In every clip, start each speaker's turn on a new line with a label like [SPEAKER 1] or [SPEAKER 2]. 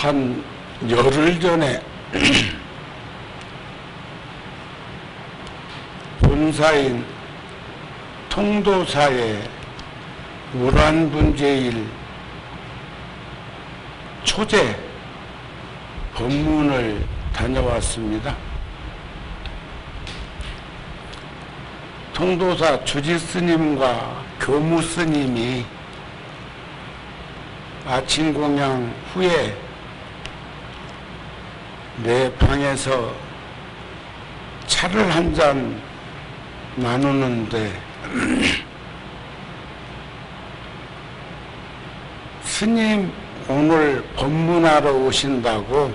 [SPEAKER 1] 한 열흘 전에 본사인 통도사의 우란분재일 초제 법문을 다녀왔습니다. 통도사 주지스님과 교무스님이 아침 공양 후에 내 방에서 차를 한 잔 나누는데 스님 오늘 법문하러 오신다고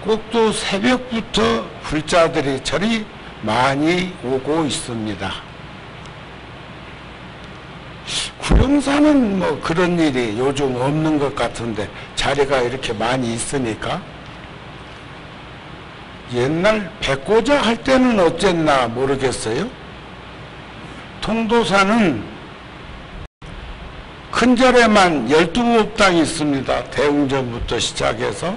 [SPEAKER 1] 꼭두 새벽부터 불자들이 저리 많이 오고 있습니다. 구룡산은 뭐 그런 일이 요즘 없는 것 같은데 자리가 이렇게 많이 있으니까 옛날 백고자 할 때는 어쨌나 모르겠어요. 통도사는 큰 절에만 12법당이 있습니다. 대웅전부터 시작해서.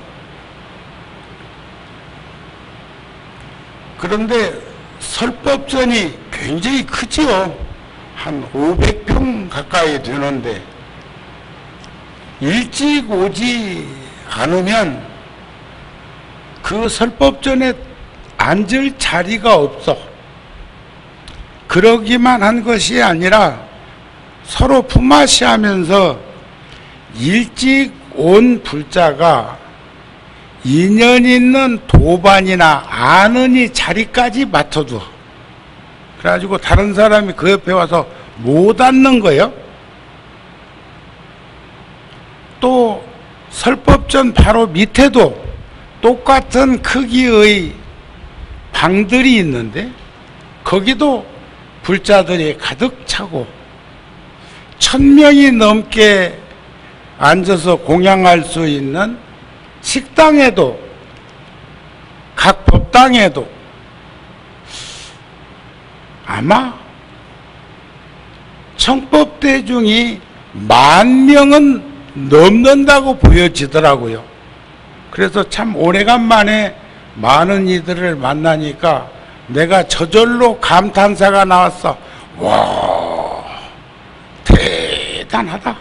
[SPEAKER 1] 그런데 설법전이 굉장히 크지요. 한 500평 가까이 되는데 일찍 오지 않으면 그 설법전에 앉을 자리가 없어. 그러기만 한 것이 아니라 서로 품앗이하면서 일찍 온 불자가 인연 있는 도반이나 아는이 자리까지 맡아줘. 그래가지고 다른 사람이 그 옆에 와서 못 앉는 거예요. 또 설법전 바로 밑에도 똑같은 크기의 방들이 있는데 거기도 불자들이 가득 차고 1000명이 넘게 앉아서 공양할 수 있는 식당에도 각 법당에도 아마 청법대중이 10,000명은 넘는다고 보여지더라고요. 그래서 참 오래간만에 많은 이들을 만나니까 내가 저절로 감탄사가 나왔어. 와, 대단하다.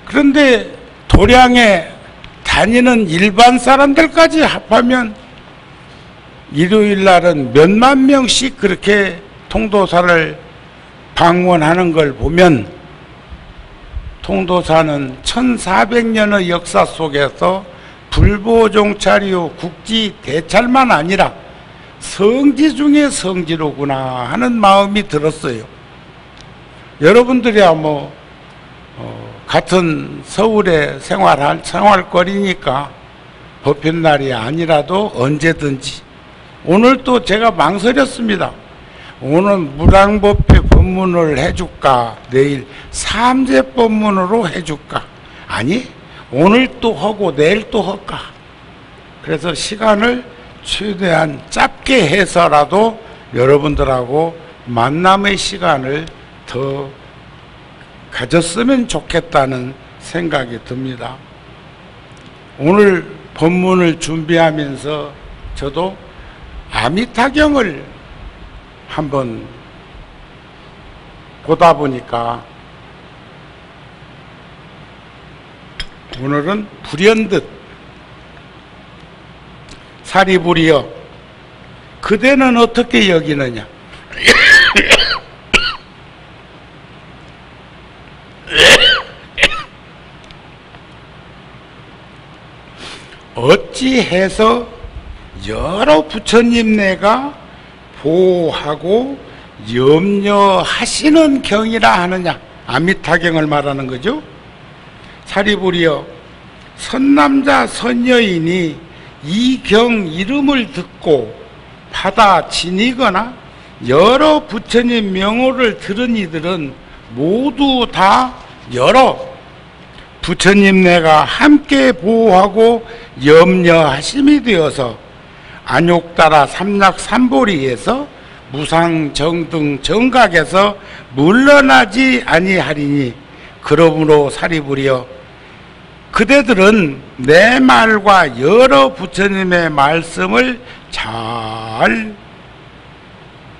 [SPEAKER 1] 그런데 도량에 다니는 일반 사람들까지 합하면 일요일 날은 몇만 명씩 그렇게 통도사를 방문하는 걸 보면 통도사는 1400년의 역사 속에서 불보종찰 이후 국지 대찰만 아니라 성지 중에 성지로구나 하는 마음이 들었어요. 여러분들이야 뭐 같은 서울에 생활거리니까 법편날이 아니라도 언제든지 오늘 또 제가 망설였습니다. 오늘 무량법회 법문을 해줄까 내일 삼재 법문으로 해줄까 아니 오늘 또 하고 내일 또 할까. 그래서 시간을 최대한 짧게 해서라도 여러분들하고 만남의 시간을 더 가졌으면 좋겠다는 생각이 듭니다. 오늘 법문을 준비하면서 저도 아미타경을 한번 보다 보니까 오늘은 불현듯 사리불이여 그대는 어떻게 여기느냐. 어찌해서 여러 부처님네가 보호하고 염려하시는 경이라 하느냐. 아미타경을 말하는 거죠. 사리불이여 선남자 선여인이 이 경 이름을 듣고 받아 지니거나 여러 부처님 명호를 들은 이들은 모두 다 여러 부처님네가 함께 보호하고 염려하심이 되어서 안욕따라 삼락삼보리에서 무상정등 정각에서 물러나지 아니하리니
[SPEAKER 2] 그러므로 사리부리여 그대들은 내 말과 여러 부처님의 말씀을 잘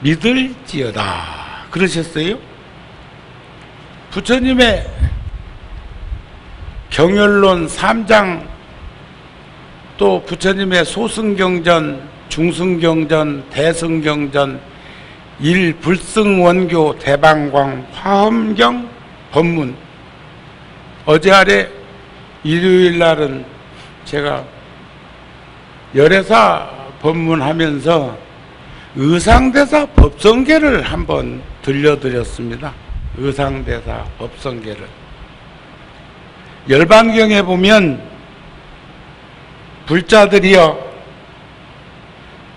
[SPEAKER 2] 믿을지어다 그러셨어요. 부처님의 경열론 3장 또 부처님의 소승경전, 중승경전, 대승경전, 일불승원교, 대방광, 화엄경, 법문 어제 아래 일요일 날은 제가 열애사 법문하면서 의상대사 법성계를 한번 들려드렸습니다. 의상대사 법성계를 열반경에 보면 불자들이여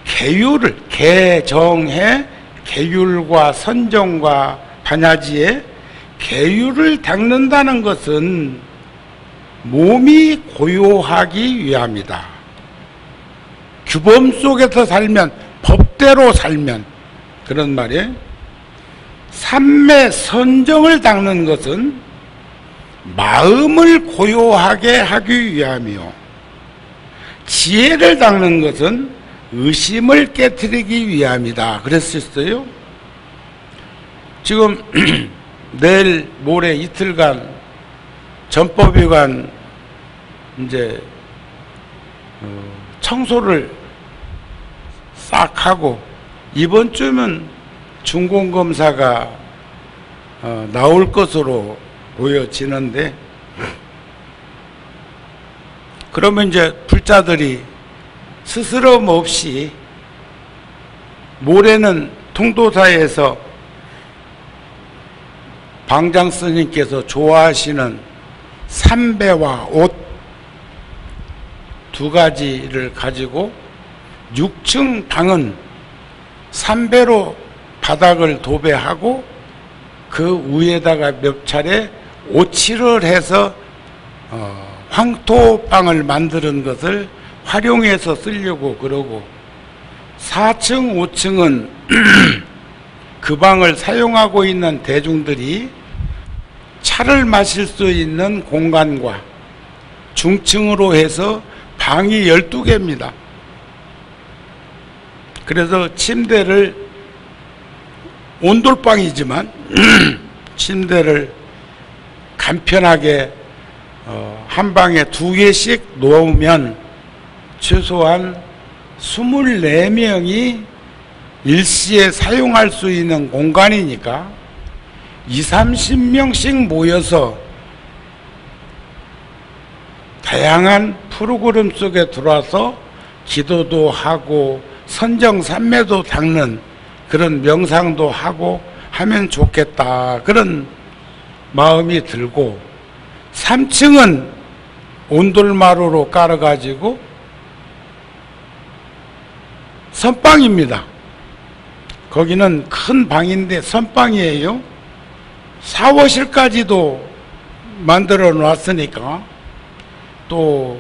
[SPEAKER 2] 계율을 개정해 계율과 선정과 반야지에 계율을 닦는다는 것은 몸이 고요하기 위함이다. 규범 속에서 살면 법대로 살면 그런 말이에요. 삼매 선정을 닦는 것은 마음을 고요하게 하기 위함이요 지혜를 닦는 것은 의심을 깨트리기 위함이다 그랬었어요. 지금 내일 모레 이틀간 전법위관 이제 청소를 싹 하고 이번 주면 중공검사가 나올 것으로 보여지는데 그러면 이제 불자들이 스스럼 없이 모레는 통도사에서 방장 스님께서 좋아하시는 삼배와 옷 두 가지를 가지고 6층 방은 삼배로 바닥을 도배하고 그 위에다가 몇 차례 오칠을 해서 황토방을 만드는 것을 활용해서 쓰려고 그러고 4층, 5층은 그 방을 사용하고 있는 대중들이 차를 마실 수 있는 공간과 중층으로 해서 방이 12개입니다. 그래서 침대를 온돌방이지만 침대를 간편하게 한 방에 2개씩 놓으면 최소한 24명이 일시에 사용할 수 있는 공간이니까 20-30명씩 모여서 다양한 프로그램 속에 들어와서 기도도 하고 선정삼매도 닦는 그런 명상도 하고 하면 좋겠다 그런 마음이 들고 3층은 온돌마루로 깔아가지고 선방입니다. 거기는 큰 방인데 선방이에요. 샤워실까지도 만들어 놨으니까 또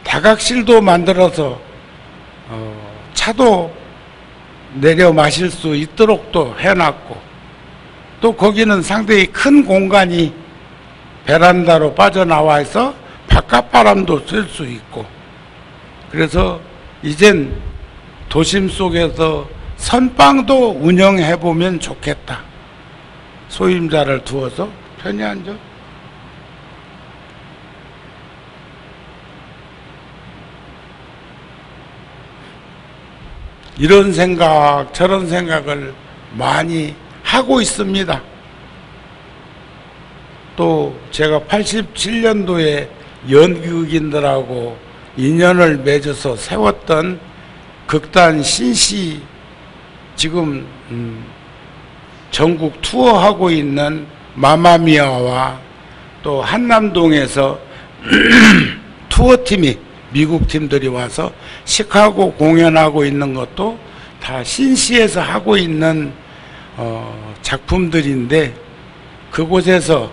[SPEAKER 2] 다각실도 만들어서 차도 내려 마실 수 있도록 또 해놨고 또 거기는 상당히 큰 공간이 베란다로 빠져나와서 바깥바람도 쓸 수 있고 그래서 이젠 도심 속에서 선방도 운영해보면 좋겠다. 소임자를 두어서 편히 앉아. 이런 생각 저런 생각을 많이 하고 있습니다. 또 제가 87년도에 연극인들하고 인연을 맺어서 세웠던 극단 신시 지금 전국 투어하고 있는 마마미아와 또 한남동에서 투어팀이 미국 팀들이 와서 시카고 공연하고 있는 것도 다 신시에서 하고 있는 작품들인데 그곳에서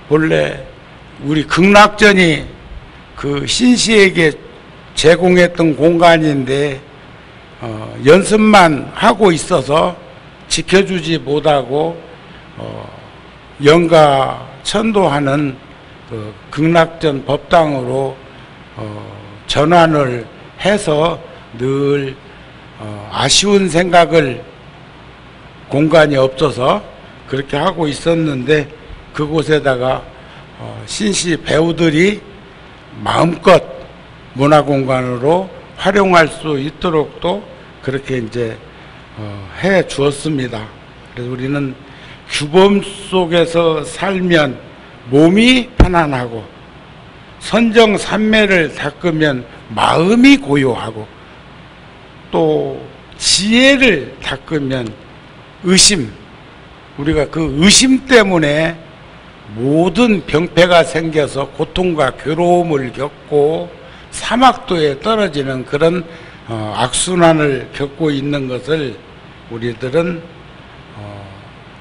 [SPEAKER 2] 본래 우리 극락전이 그 신시에게 제공했던 공간인데 연습만 하고 있어서 지켜주지 못하고 영가 천도하는 그 극락전 법당으로 전환을 해서 늘 아쉬운 생각을 공간이 없어서 그렇게 하고 있었는데, 그곳에다가 신시 배우들이 마음껏 문화공간으로 활용할 수 있도록 또 그렇게 이제 해 주었습니다. 그래서 우리는 규범 속에서 살면 몸이 편안하고, 선정산매를 닦으면 마음이 고요하고, 또 지혜를 닦으면 의심, 우리가 그 의심 때문에 모든 병폐가 생겨서 고통과 괴로움을 겪고 사막도에 떨어지는 그런 악순환을 겪고 있는 것을 우리들은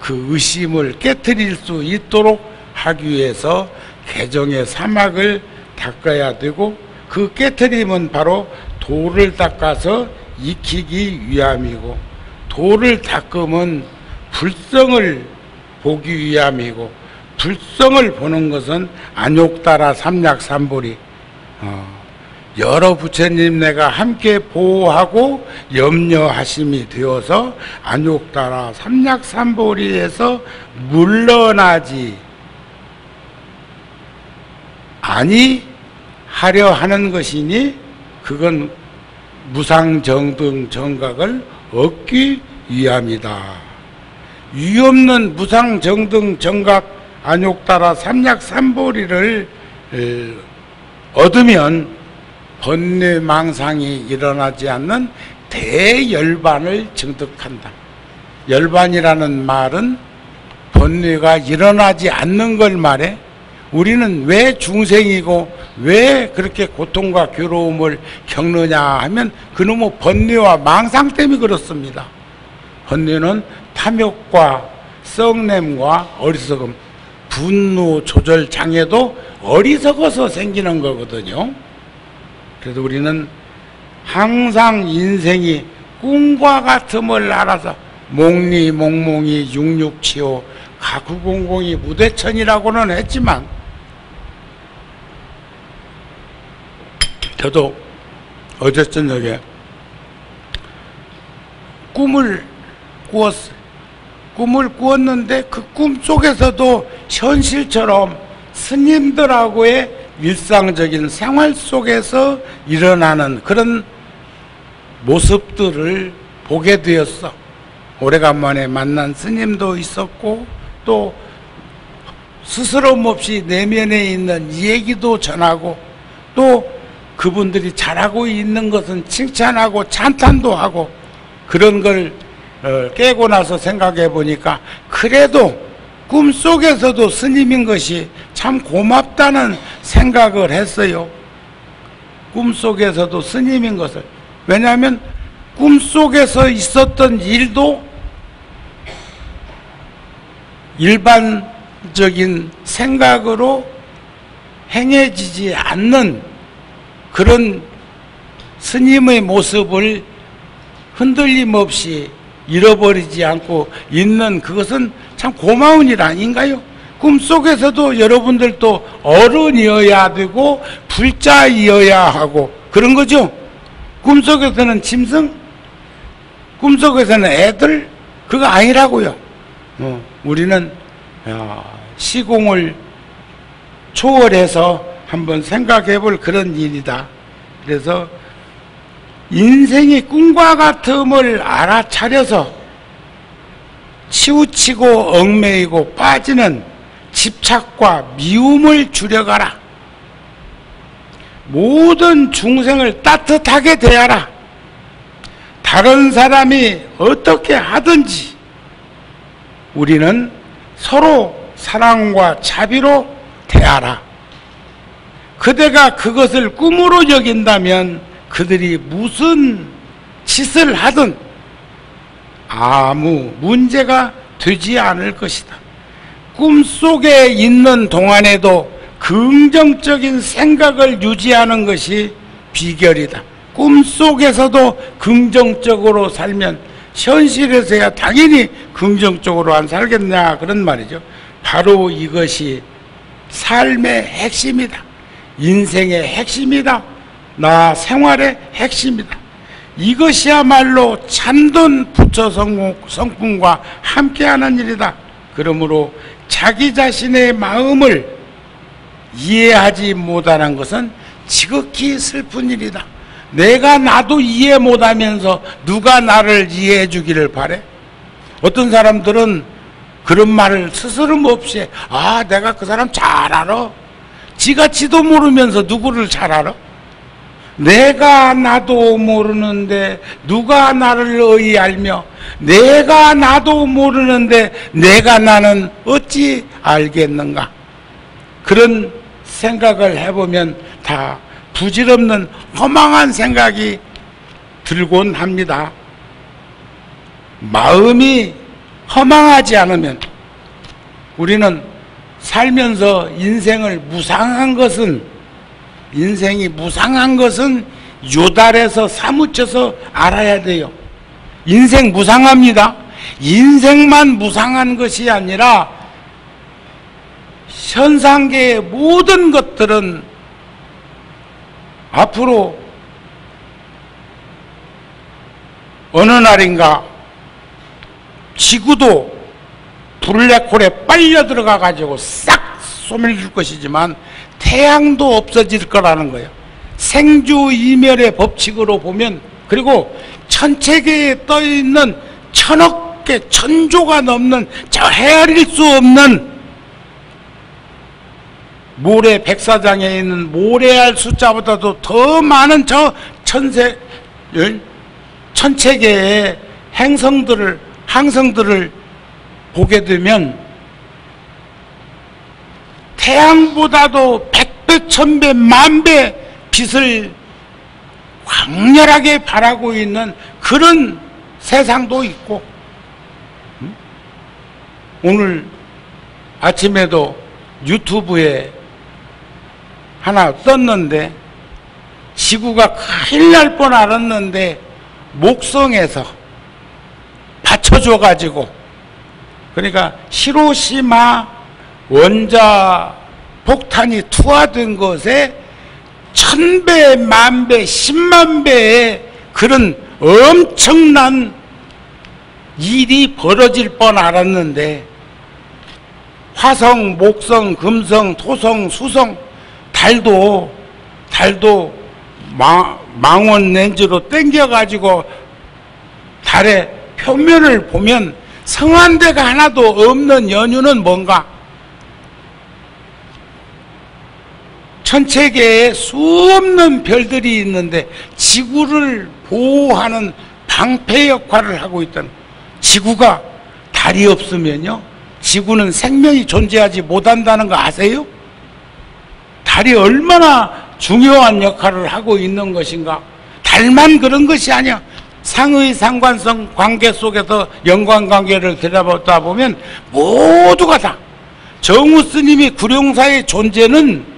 [SPEAKER 2] 그 의심을 깨트릴 수 있도록 하기 위해서 개정의 사막을 닦아야 되고, 그 깨트림은 바로 도를 닦아서 익히기 위함이고, 도를 닦으면 불성을 보기 위함이고, 불성을 보는 것은 안욕따라 삼약삼보리, 여러 부처님네가 함께 보호하고 염려하심이 되어서 안욕따라 삼약삼보리에서 물러나지 아니하려 하는 것이니, 그건 무상정등 정각을 얻기 위함이다. 유없는 무상정등 정각 안욕따라 삼약삼보리를 얻으면 번뇌망상이 일어나지 않는 대열반을 증득한다. 열반이라는 말은 번뇌가 일어나지 않는 걸 말해. 우리는 왜 중생이고 왜 그렇게 고통과 괴로움을 겪느냐 하면 그놈의 번뇌와 망상 때문에 그렇습니다. 번뇌는 탐욕과 썩냄과 어리석음, 분노 조절 장애도 어리석어서 생기는 거거든요. 그래서 우리는 항상 인생이 꿈과 같음을 알아서 몽리몽몽이 육육치오 가구공공이 무대천이라고는 했지만, 저도 어제 저녁에 꿈을 꾸었어요. 꿈을 꾸었는데 그 꿈 속에서도 현실처럼 스님들하고의 일상적인 생활 속에서 일어나는 그런 모습들을 보게 되었어. 오래간만에 만난 스님도 있었고, 또 스스럼 없이 내면에 있는 얘기도 전하고, 또 그분들이 잘하고 있는 것은 칭찬하고 찬탄도 하고, 그런 걸 깨고 나서 생각해 보니까 그래도 꿈속에서도 스님인 것이 참 고맙다는 생각을 했어요. 꿈속에서도 스님인 것을. 왜냐하면 꿈속에서 있었던 일도 일반적인 생각으로 행해지지 않는 그런 스님의 모습을 흔들림 없이 잃어버리지 않고 있는, 그것은 참 고마운 일 아닌가요? 꿈속에서도 여러분들도 어른이어야 되고 불자이어야 하고 그런 거죠. 꿈속에서는 짐승, 꿈속에서는 애들, 그거 아니라고요. 우리는 시공을 초월해서 한번 생각해 볼 그런 일이다. 그래서 인생이 꿈과 같음을 알아차려서 치우치고 얽매이고 빠지는 집착과 미움을 줄여가라. 모든 중생을 따뜻하게 대하라. 다른 사람이 어떻게 하든지 우리는 서로 사랑과 자비로 대하라. 그대가 그것을 꿈으로 여긴다면 그들이 무슨 짓을 하든 아무 문제가 되지 않을 것이다. 꿈속에 있는 동안에도 긍정적인 생각을 유지하는 것이 비결이다. 꿈속에서도 긍정적으로 살면 현실에서야 당연히 긍정적으로 안 살겠냐, 그런 말이죠. 바로 이것이 삶의 핵심이다. 인생의 핵심이다. 나 생활의 핵심이다. 이것이야말로 참된 부처 성품과 함께하는 일이다. 그러므로 자기 자신의 마음을 이해하지 못하는 것은 지극히 슬픈 일이다. 내가 나도 이해 못하면서 누가 나를 이해해 주기를 바래? 어떤 사람들은 그런 말을 스스럼 없이 내가 그 사람 잘 알아. 지가 지도 모르면서 누구를 잘 알아? 내가 나도 모르는데 누가 나를 어이 알며 내가 나도 모르는데 내가 나는 어찌 알겠는가? 그런 생각을 해보면 다 부질없는 허망한 생각이 들곤 합니다. 마음이 허망하지 않으면 우리는 살면서 인생이 무상한 것은 요달에서 사무쳐서 알아야 돼요. 인생 무상합니다. 인생만 무상한 것이 아니라 현상계의 모든 것들은 앞으로 어느 날인가 지구도 블랙홀에 빨려 들어가 가지고 싹 소멸될 것이지만 태양도 없어질 거라는 거예요. 생주이멸의 법칙으로 보면, 그리고 천체계에 떠 있는 천억 개, 천조가 넘는 저 헤아릴 수 없는 모래 백사장에 있는 모래알 숫자보다도 더 많은 저 천체계의 항성들을 보게 되면 태양보다도 100배, 1000배, 만배 빛을 강렬하게 발하고 있는 그런 세상도 있고, 오늘 아침에도 유튜브에 하나 떴는데 지구가 큰일 날 뻔 알았는데 목성에서 받쳐줘 가지고, 그러니까 히로시마 원자 폭탄이 투하된 것에 1000배, 만배, 10만배의 그런 엄청난 일이 벌어질 뻔 알았는데 화성, 목성, 금성, 토성, 수성, 달도 망원 렌즈로 땡겨가지고 달의 표면을 보면 성한대가 하나도 없는 연유는 뭔가? 천체계에 수없는 별들이 있는데 지구를 보호하는 방패 역할을 하고 있다는, 지구가 달이 없으면요 지구는 생명이 존재하지 못한다는 거 아세요? 달이 얼마나 중요한 역할을 하고 있는 것인가? 달만 그런 것이 아니야. 상의 상관성 관계 속에서 연관관계를 들여다보다 보면 모두가 다, 정우 스님이 구룡사의 존재는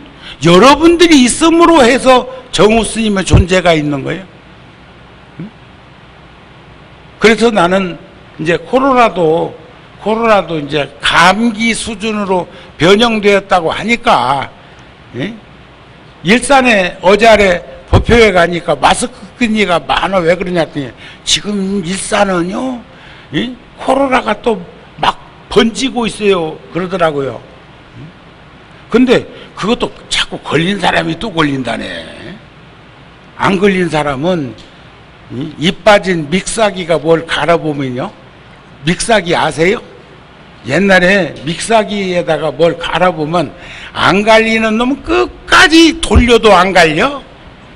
[SPEAKER 2] 여러분들이 있음으로 해서 정우 스님의 존재가 있는 거예요. 그래서 나는 이제 코로나도 이제 감기 수준으로 변형되었다고 하니까, 일산에 어제 법표에 가니까 마스크 끈이가 많아. 왜 그러냐 했더니 지금 일산은요 코로나가 또 막 번지고 있어요 그러더라고요. 근데 그것도 자꾸 걸린 사람이 또 걸린다네. 안 걸린 사람은 입 빠진 믹사기가 뭘 갈아보면요, 믹사기 아세요? 옛날에 믹사기에다가 뭘 갈아보면 안 갈리는 놈은 끝까지 돌려도 안 갈려?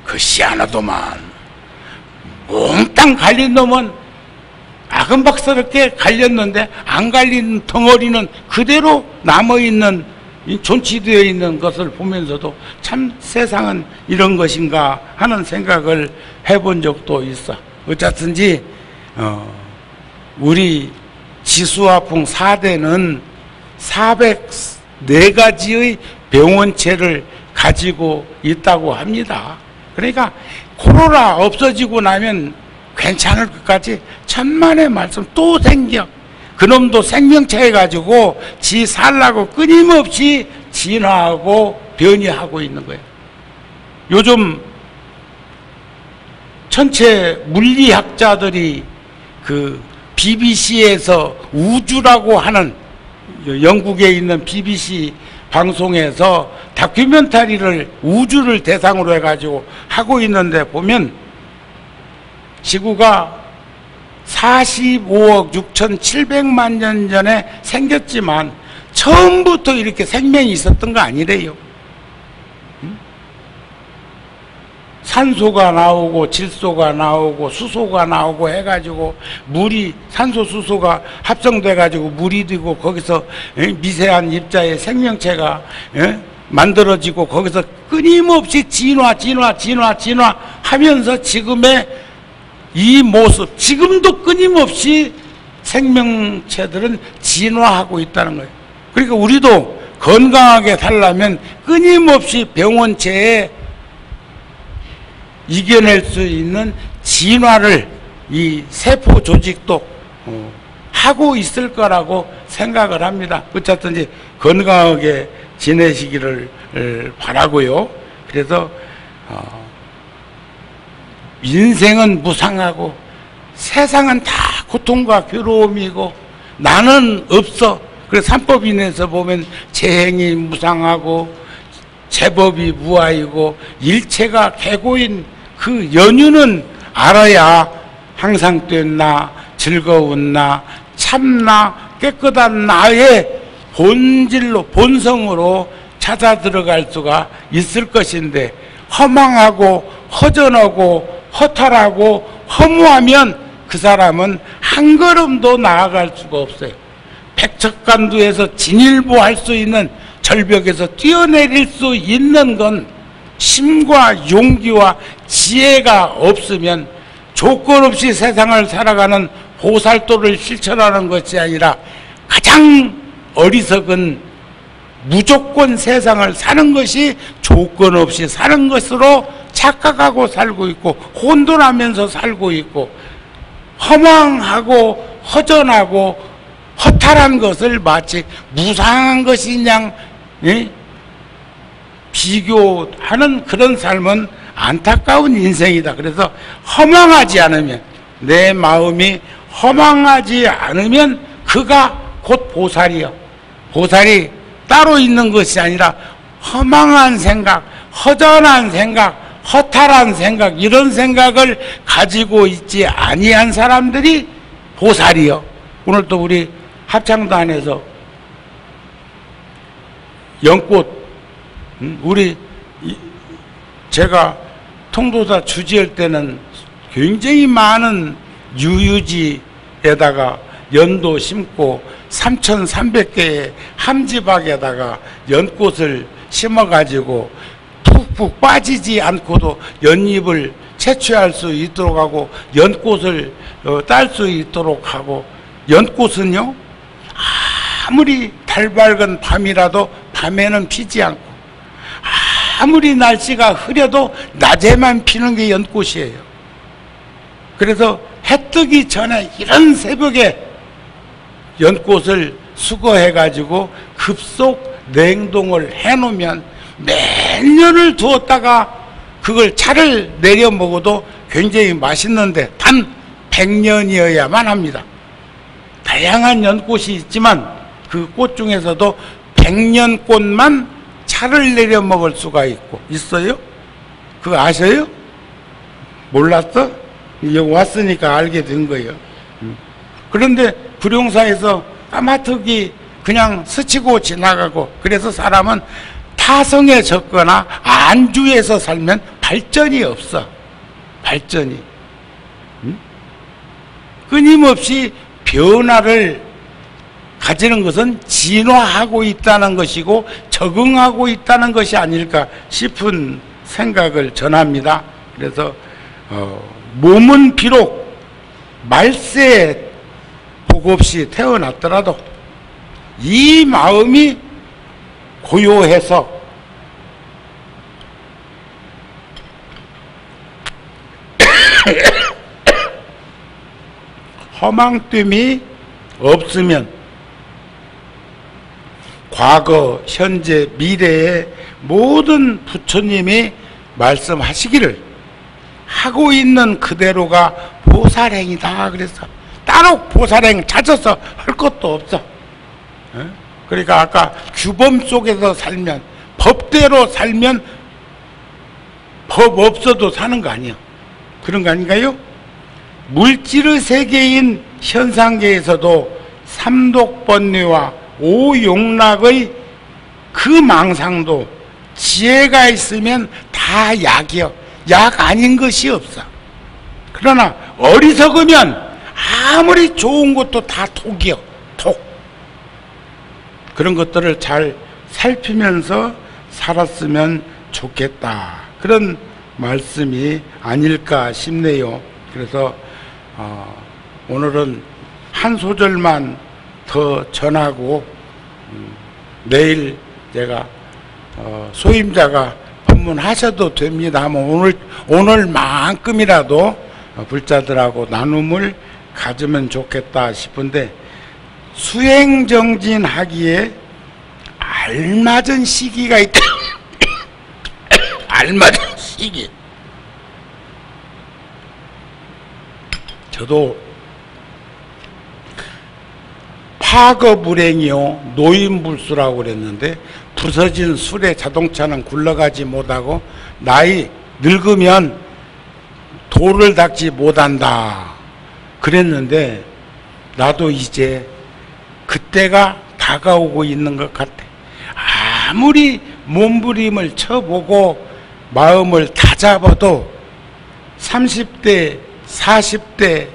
[SPEAKER 2] 그 희한하더만. 몽땅 갈린 놈은 아금박스럽게 갈렸는데 안 갈린 덩어리는 그대로 남아있는, 존치되어 있는 것을 보면서도 참 세상은 이런 것인가 하는 생각을 해본 적도 있어. 어쨌든지 우리 지수화풍 4대는 404가지의 병원체를 가지고 있다고 합니다. 그러니까 코로나 없어지고 나면 괜찮을 것까지 천만의 말씀 또 생겨. 그놈도 생명체 해가지고 지 살라고 끊임없이 진화하고 변이하고 있는 거예요. 요즘 전체 물리학자들이 그 BBC에서 우주라고 하는, 영국에 있는 BBC 방송에서 다큐멘터리를 우주를 대상으로 해가지고 하고 있는데 보면 지구가 45억 6,700만 년 전에 생겼지만 처음부터 이렇게 생명이 있었던 거 아니래요. 산소가 나오고 질소가 나오고 수소가 나오고 해가지고 물이, 산소 수소가 합성돼 가지고 물이 되고 거기서 미세한 입자의 생명체가 만들어지고 거기서 끊임없이 진화 하면서 지금의 이 모습, 지금도 끊임없이 생명체들은 진화하고 있다는 거예요. 그러니까 우리도 건강하게 살려면 끊임없이 병원체에 이겨낼 수 있는 진화를 이 세포 조직도 하고 있을 거라고 생각을 합니다. 어쨌든지 건강하게 지내시기를 바라고요. 그래서 인생은 무상하고 세상은 다 고통과 괴로움이고 나는 없어. 그래서 삼법인에서 보면 재행이 무상하고 제법이 무아이고 일체가 개고인 그 연유는 알아야 항상 된 나, 즐거운 나, 참나, 깨끗한 나의 본질로, 본성으로 찾아 들어갈 수가 있을 것인데 허망하고 허전하고 허탈하고 허무하면 그 사람은 한 걸음도 나아갈 수가 없어요. 백척간두에서 진일보할 수 있는 절벽에서 뛰어내릴 수 있는 건 힘과 용기와 지혜가 없으면 조건 없이 세상을 살아가는 보살도를 실천하는 것이 아니라 가장 어리석은 무조건 세상을 사는 것이 조건 없이 사는 것으로 착각하고 살고 있고 혼돈하면서 살고 있고 허망하고 허전하고 허탈한 것을 마치 무상한 것이 그냥 비교하는 그런 삶은 안타까운 인생이다. 그래서 허망하지 않으면, 내 마음이 허망하지 않으면 그가 곧 보살이요. 보살이 따로 있는 것이 아니라 허망한 생각, 허전한 생각, 허탈한 생각, 이런 생각을 가지고 있지 아니한 사람들이 보살이요. 오늘 또 우리 합창단에서 연꽃, 우리 제가 통도사 주지할 때는 굉장히 많은 유유지에다가 연도 심고 3,300개의 함지박에다가 연꽃을 심어가지고 푹푹 빠지지 않고도 연잎을 채취할 수 있도록 하고 연꽃을 딸 수 있도록 하고, 연꽃은요 아무리 달밝은 밤이라도 밤에는 피지 않고 아무리 날씨가 흐려도 낮에만 피는 게 연꽃이에요. 그래서 해 뜨기 전에 이런 새벽에 연꽃을 수거해 가지고 급속 냉동을 해 놓으면 몇 년을 두었다가 그걸 차를 내려 먹어도 굉장히 맛있는데 단 100년이어야만 합니다. 다양한 연꽃이 있지만 그 꽃 중에서도 100년꽃만 차를 내려 먹을 수가 있어요? 그거 아셔요? 몰랐어? 여기 왔으니까 알게 된 거예요. 그런데 불용사에서 까마득이 그냥 스치고 지나가고, 그래서 사람은 타성에 젖거나 안주에서 살면 발전이 없어. 발전이. 끊임없이 변화를 가지는 것은 진화하고 있다는 것이고 적응하고 있다는 것이 아닐까 싶은 생각을 전합니다. 그래서 몸은 비록 말세에 복 없이 태어났더라도 이 마음이 고요해서 허망됨이 없으면 과거, 현재, 미래의 모든 부처님이 말씀하시기를 하고 있는 그대로가 보살행이다. 그래서 따로 보살행 찾아서 할 것도 없어. 그러니까 아까 규범 속에서 살면, 법대로 살면 법 없어도 사는 거 아니야. 그런 거 아닌가요? 물질의 세계인 현상계에서도 삼독번뇌와 오용락의 그 망상도 지혜가 있으면 다 약이요. 약 아닌 것이 없어. 그러나 어리석으면 아무리 좋은 것도 다 독이요. 독. 그런 것들을 잘 살피면서 살았으면 좋겠다. 그런 말씀이 아닐까 싶네요. 그래서 오늘은 한 소절만 더 전하고 내일 제가 소임자가 법문하셔도 됩니다 하면 오늘만큼이라도 불자들하고 나눔을 가지면 좋겠다 싶은데, 수행정진하기에 알맞은 시기가 있다. 알맞은 시기. 저도 파거불행이요 노인불수라고 그랬는데, 부서진 술에 자동차는 굴러가지 못하고 나이 늙으면 도를 닦지 못한다 그랬는데, 나도 이제 그때가 다가오고 있는 것 같아. 아무리 몸부림을 쳐보고 마음을 다잡아도 30대 40대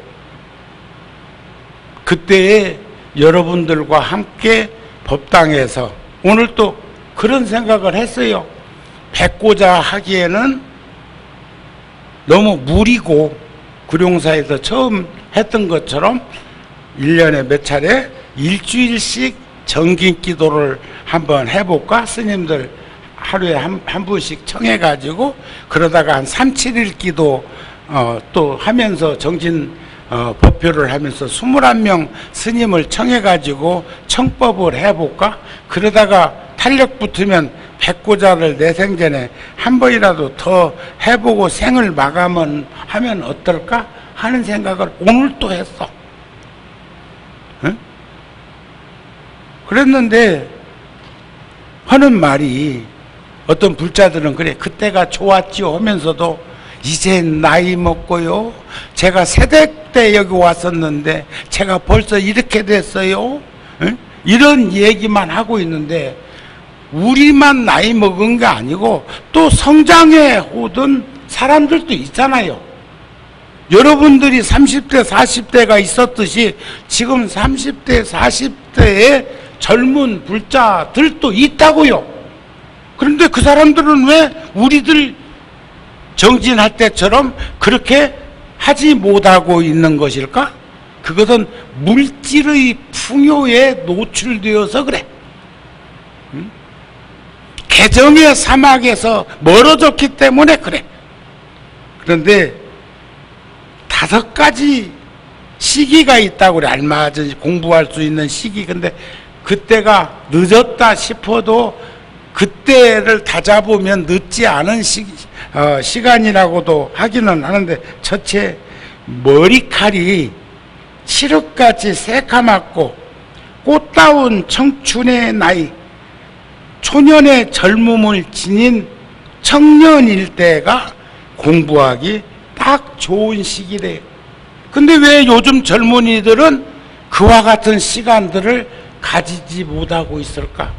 [SPEAKER 2] 그때에 여러분들과 함께 법당에서 오늘 또 그런 생각을 했어요. 뵙고자 하기에는 너무 무리고, 구룡사에서 처음 했던 것처럼 1년에 몇 차례 일주일씩 정긴 기도를 한번 해볼까? 스님들 하루에 한 분씩 청해가지고, 그러다가 한 3, 7일 기도 또 하면서 정진 법표를 하면서 21명 스님을 청해가지고 청법을 해볼까? 그러다가 탄력 붙으면 백고자를 내 생전에 한 번이라도 더 해보고 생을 마감은 하면 어떨까? 하는 생각을 오늘 또 했어. 응? 그랬는데 하는 말이, 어떤 불자들은 그래, 그때가 좋았지요 하면서도 이젠 나이 먹고요, 제가 세대 때 여기 왔었는데 제가 벌써 이렇게 됐어요, 응? 이런 얘기만 하고 있는데, 우리만 나이 먹은 게 아니고 또 성장해 오던 사람들도 있잖아요. 여러분들이 30대 40대가 있었듯이 지금 30대 40대의 젊은 불자들도 있다고요. 그런데 그 사람들은 왜 우리들 정진할 때처럼 그렇게 하지 못하고 있는 것일까? 그것은 물질의 풍요에 노출되어서 그래. 개정의 사막에서 멀어졌기 때문에 그래. 그런데 5가지 시기가 있다고 그래. 알맞은 공부할 수 있는 시기. 근데 그때가 늦었다 싶어도 그때를 다잡으면 늦지 않은 시간이라고도 하기는 하는데, 첫째, 머리칼이 칠흑같이 새카맣고 꽃다운 청춘의 나이, 초년의 젊음을 지닌 청년일 때가 공부하기 딱 좋은 시기래요. 근데 왜 요즘 젊은이들은 그와 같은 시간들을 가지지 못하고 있을까?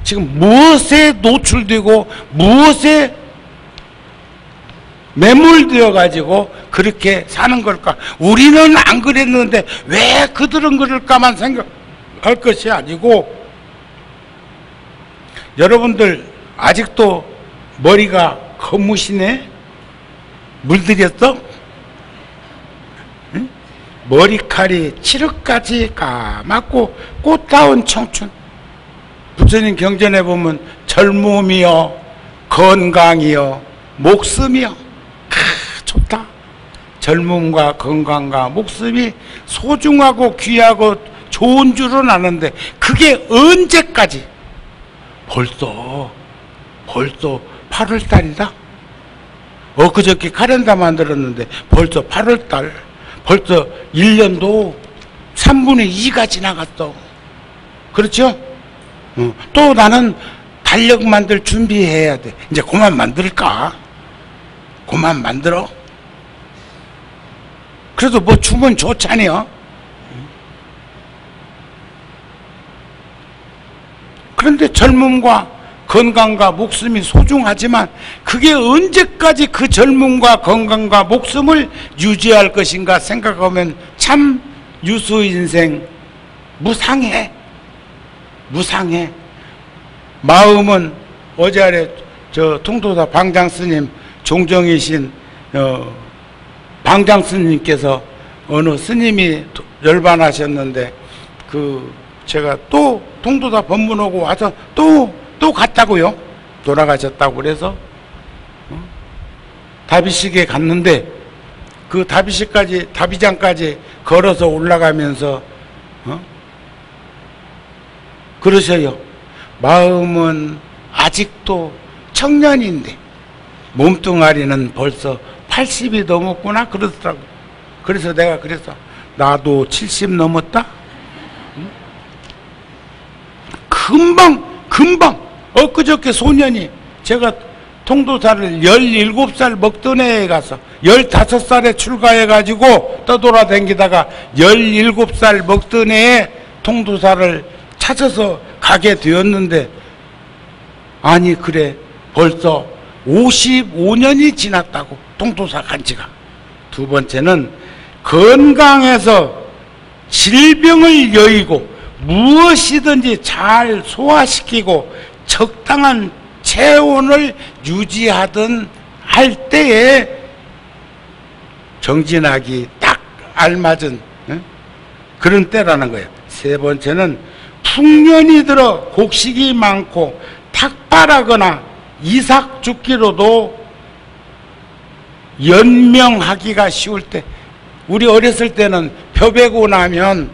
[SPEAKER 2] 지금 무엇에 노출되고 무엇에 매몰되어 가지고 그렇게 사는 걸까? 우리는 안 그랬는데 왜 그들은 그럴까만 생각할 것이 아니고, 여러분들 아직도 머리가 검으시네? 물들였어? 응? 머리칼이 칠흑같이 까맣고 꽃다운 청춘. 부처님 경전에 보면 젊음이요, 건강이요, 목숨이요. 좋다. 젊음과 건강과 목숨이 소중하고 귀하고 좋은 줄은 아는데 그게 언제까지? 벌써 8월달이다. 그저께 카렌다 만들었는데 벌써 8월달, 벌써 1년도 3분의 2가 지나갔어. 그렇죠? 또 나는 달력 만들 준비해야 돼. 이제 그만 만들까? 그만 만들어? 그래도 뭐 주면 좋잖아요. 그런데 젊음과 건강과 목숨이 소중하지만 그게 언제까지 그 젊음과 건강과 목숨을 유지할 것인가 생각하면 참 유수 인생 무상해. 무상해. 마음은 어제 저 통도사 방장 스님 종정이신 방장 스님께서 어느 스님이 열반하셨는데 제가 또 통도사 법문 오고 와서 또 갔다고요. 돌아가셨다고 그래서 다비식에 갔는데 그 다비장까지 걸어서 올라가면서 그러셔요. 마음은 아직도 청년인데 몸뚱아리는 벌써 80이 넘었구나 그러더라고. 그래서 내가 그랬어. 나도 70 넘었다. 금방 엊그저께 소년이 제가 통도사를 17살 먹던 애에 가서 15살에 출가해가지고 떠돌아다니다가 17살 먹던 애에 통도사를 찾아서 가게 되었는데 아니 그래 벌써 55년이 지났다고 통도사 간지가. 두 번째는 건강해서 질병을 여의고 무엇이든지 잘 소화시키고 적당한 체온을 유지하던 할 때에 정진하기 딱 알맞은 그런 때라는 거예요. 세 번째는 풍년이 들어 곡식이 많고 탁발하거나 이삭 죽기로도 연명하기가 쉬울 때, 우리 어렸을 때는 벼 베고 나면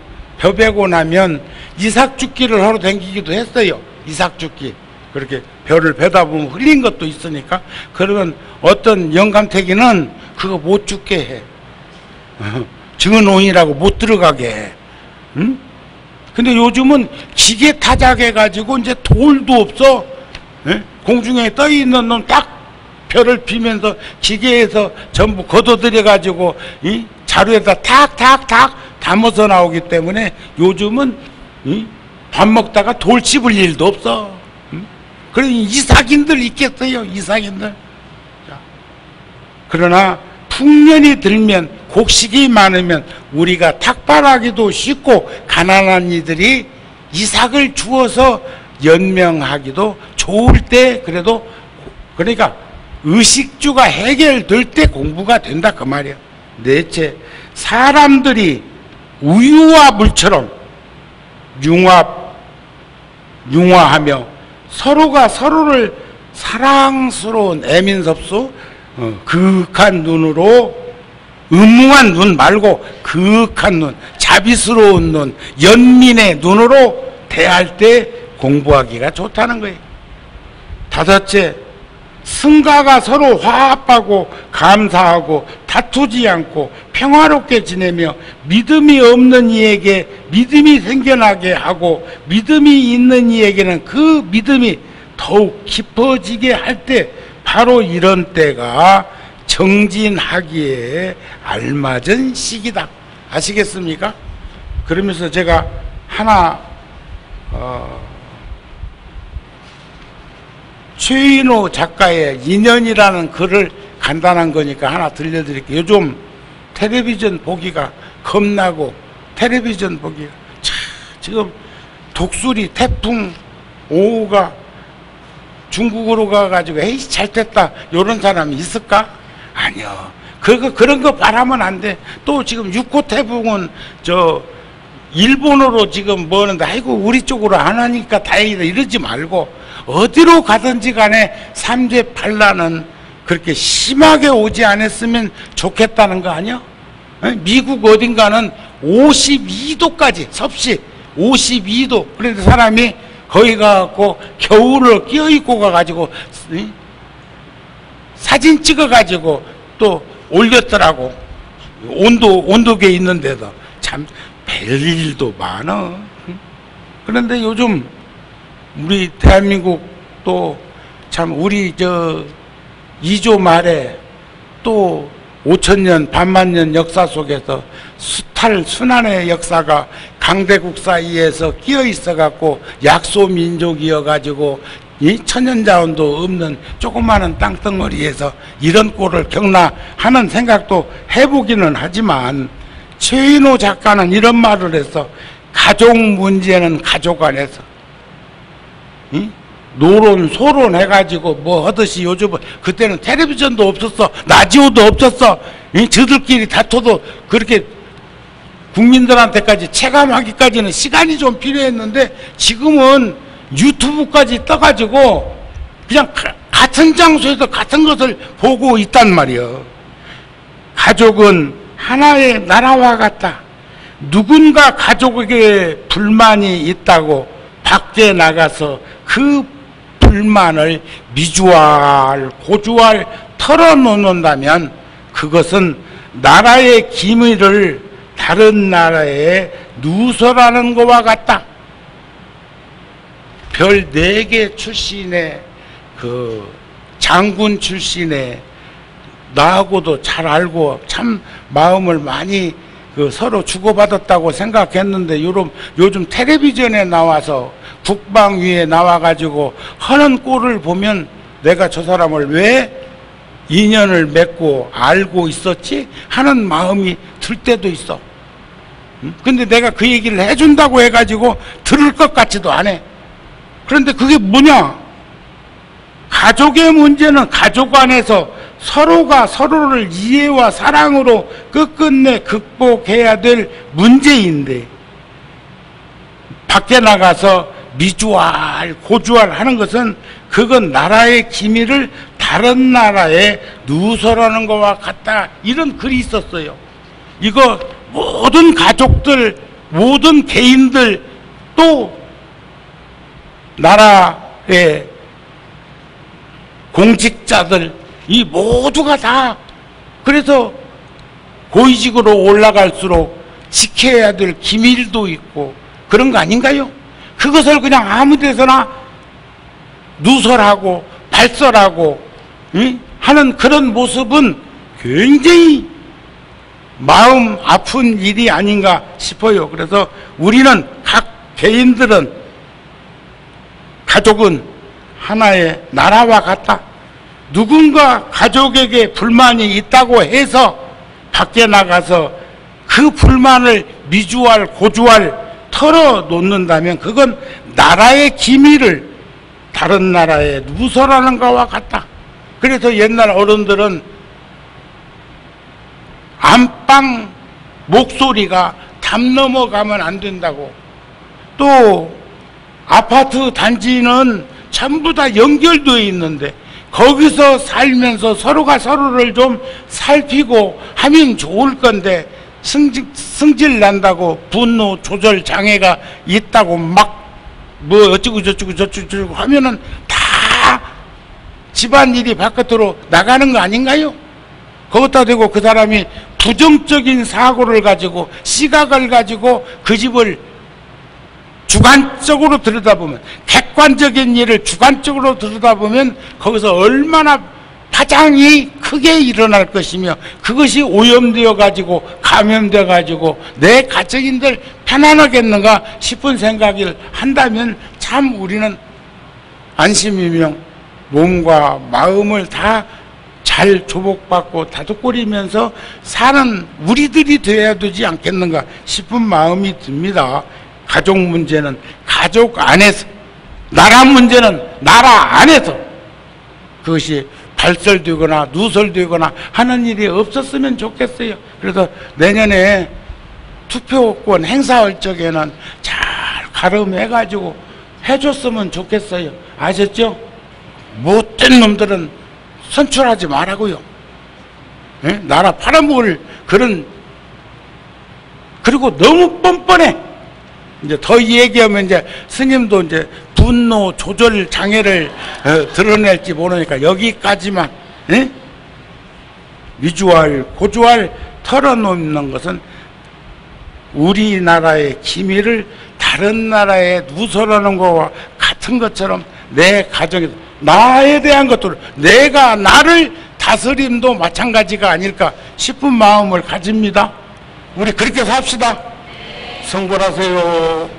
[SPEAKER 2] 이삭 죽기를 하러 다니기도 했어요. 이삭 죽기. 그렇게 벼를 베다 보면 흘린 것도 있으니까. 그러면 어떤 영감태기는 그거 못 죽게 해. 증언온이라고 못 들어가게 해. 응? 근데 요즘은 기계 타작해가지고 이제 돌도 없어. 에? 공중에 떠 있는 놈 딱 벼를 비면서 기계에서 전부 걷어들여가지고 이 자루에다 탁탁탁 담아서 나오기 때문에 요즘은 밥 먹다가 돌 씹을 일도 없어. 그러니 이삭인들 있겠어요. 이삭인들. 그러나 풍년이 들면 곡식이 많으면 우리가 탁발하기도 쉽고 가난한 이들이 이삭을 주어서 연명하기도 좋을 때, 그래도 그러니까 의식주가 해결될 때 공부가 된다 그 말이야. 넷째, 사람들이 우유와 물처럼 융화하며 서로가 서로를 사랑스러운 애민섭수 그윽한 눈으로, 음흉한 눈 말고 그윽한 눈, 자비스러운 눈, 연민의 눈으로 대할 때 공부하기가 좋다는 거예요. 다섯째, 승가가 서로 화합하고 감사하고 다투지 않고 평화롭게 지내며 믿음이 없는 이에게 믿음이 생겨나게 하고 믿음이 있는 이에게는 그 믿음이 더욱 깊어지게 할 때, 바로 이런 때가 정진하기에 알맞은 시기다. 아시겠습니까? 그러면서 제가 하나 최인호 작가의 인연이라는 글을 간단한 거니까 하나 들려드릴게요. 요즘 텔레비전 보기가 겁나고 텔레비전 보기가 지금 독수리 태풍 5호가 중국으로 가가지고 에이 잘 됐다 이런 사람이 있을까? 아니요. 그런 거 바라면 안 돼. 또 지금 6호 태풍은 일본으로 지금 뭐는데 아이고 우리 쪽으로 안 하니까 다행이다 이러지 말고 어디로 가든지 간에 삼재 반란은 그렇게 심하게 오지 않았으면 좋겠다는 거 아니야? 미국 어딘가는 52도까지 섭씨 52도. 그런데 사람이 거기 가갖고 겨울을 껴입고 가가지고 사진 찍어가지고 또 올렸더라고. 온도계에 있는데도 참 별일도 많아. 그런데 요즘 우리 대한민국 또 참 우리 2조 말에 또 5천년 반만년 역사 속에서 수탈 순환의 역사가 강대국 사이에서 끼어 있어 갖고 약소 민족이어 가지고 이 천연자원도 없는 조그마한 땅덩어리에서 이런 꼴을 겪나 하는 생각도 해보기는 하지만, 최인호 작가는 이런 말을 해서 가족 문제는 가족 안에서 노론 소론 해가지고 뭐 하듯이, 요즘은 그때는 텔레비전도 없었어, 라디오도 없었어, 저들끼리 다퉈도 그렇게 국민들한테까지 체감하기까지는 시간이 좀 필요했는데, 지금은 유튜브까지 떠가지고 그냥 같은 장소에서 같은 것을 보고 있단 말이야. 가족은 하나의 나라와 같다. 누군가 가족에게 불만이 있다고 밖에 나가서 그 불만을 미주알 고주알 털어놓는다면 그것은 나라의 기밀을 다른 나라에 누설하는 것과 같다. 별 4개 출신의 그 장군 출신의 나하고도 잘 알고 참 마음을 많이 서로 주고받았다고 생각했는데, 요즘 텔레비전에 나와서 국방위에 나와가지고 하는 꼴을 보면 내가 저 사람을 왜 인연을 맺고 알고 있었지 하는 마음이 들 때도 있어. 근데 내가 그 얘기를 해준다고 해가지고 들을 것 같지도 않아. 그런데 그게 뭐냐? 가족의 문제는 가족 안에서 서로가 서로를 이해와 사랑으로 끝끝내 극복해야 될 문제인데, 밖에 나가서 미주알 고주알 하는 것은 그건 나라의 기밀을 다른 나라에 누설하는 것과 같다. 이런 글이 있었어요. 이거 모든 가족들, 모든 개인들, 또 나라의 공직자들, 이 모두가 다 그래서 고위직으로 올라갈수록 지켜야 될 기밀도 있고 그런 거 아닌가요? 그것을 그냥 아무 데서나 누설하고 발설하고 하는 그런 모습은 굉장히 마음 아픈 일이 아닌가 싶어요. 그래서 우리는 각 개인들은, 가족은 하나의 나라와 같다. 누군가 가족에게 불만이 있다고 해서 밖에 나가서 그 불만을 미주알 고주알 털어놓는다면 그건 나라의 기밀을 다른 나라에 누설하는 것과 같다. 그래서 옛날 어른들은 안방 목소리가 담 넘어가면 안 된다고, 또 아파트 단지는 전부 다 연결되어 있는데 거기서 살면서 서로가 서로를 좀 살피고 하면 좋을 건데, 승질 난다고 분노 조절 장애가 있다고 막 뭐 어쩌고 저쩌고 하면은 다 집안일이 바깥으로 나가는 거 아닌가요? 거기다 대고 그 사람이 부정적인 사고를 가지고 시각을 가지고 그 집을 주관적으로 들여다보면, 객관적인 일을 주관적으로 들여다보면 거기서 얼마나 파장이 크게 일어날 것이며, 그것이 오염되어 가지고 감염되어 가지고 내 가족인들 편안하겠는가 싶은 생각을 한다면 참 우리는 안심이며 몸과 마음을 다 잘 조복받고 다독거리면서 사는 우리들이 되어야 되지 않겠는가 싶은 마음이 듭니다. 가족 문제는 가족 안에서, 나라 문제는 나라 안에서 그것이 발설되거나 누설되거나 하는 일이 없었으면 좋겠어요. 그래서 내년에 투표권 행사할 적에는 잘 가름해가지고 해줬으면 좋겠어요. 아셨죠? 못된 놈들은 선출하지 말라고요. 예? 나라 팔아먹을 그런, 그리고 너무 뻔뻔해. 이제 더 얘기하면 이제 스님도 이제 분노 조절 장애를 드러낼지 모르니까 여기까지만 위주할 고주할 털어놓는 것은 우리나라의 기밀을 다른 나라에 누설하는 것과 같은 것처럼 내 가정에서 나에 대한 것들, 내가 나를 다스림도 마찬가지가 아닐까 싶은 마음을 가집니다. 우리 그렇게 삽시다. 성불하세요.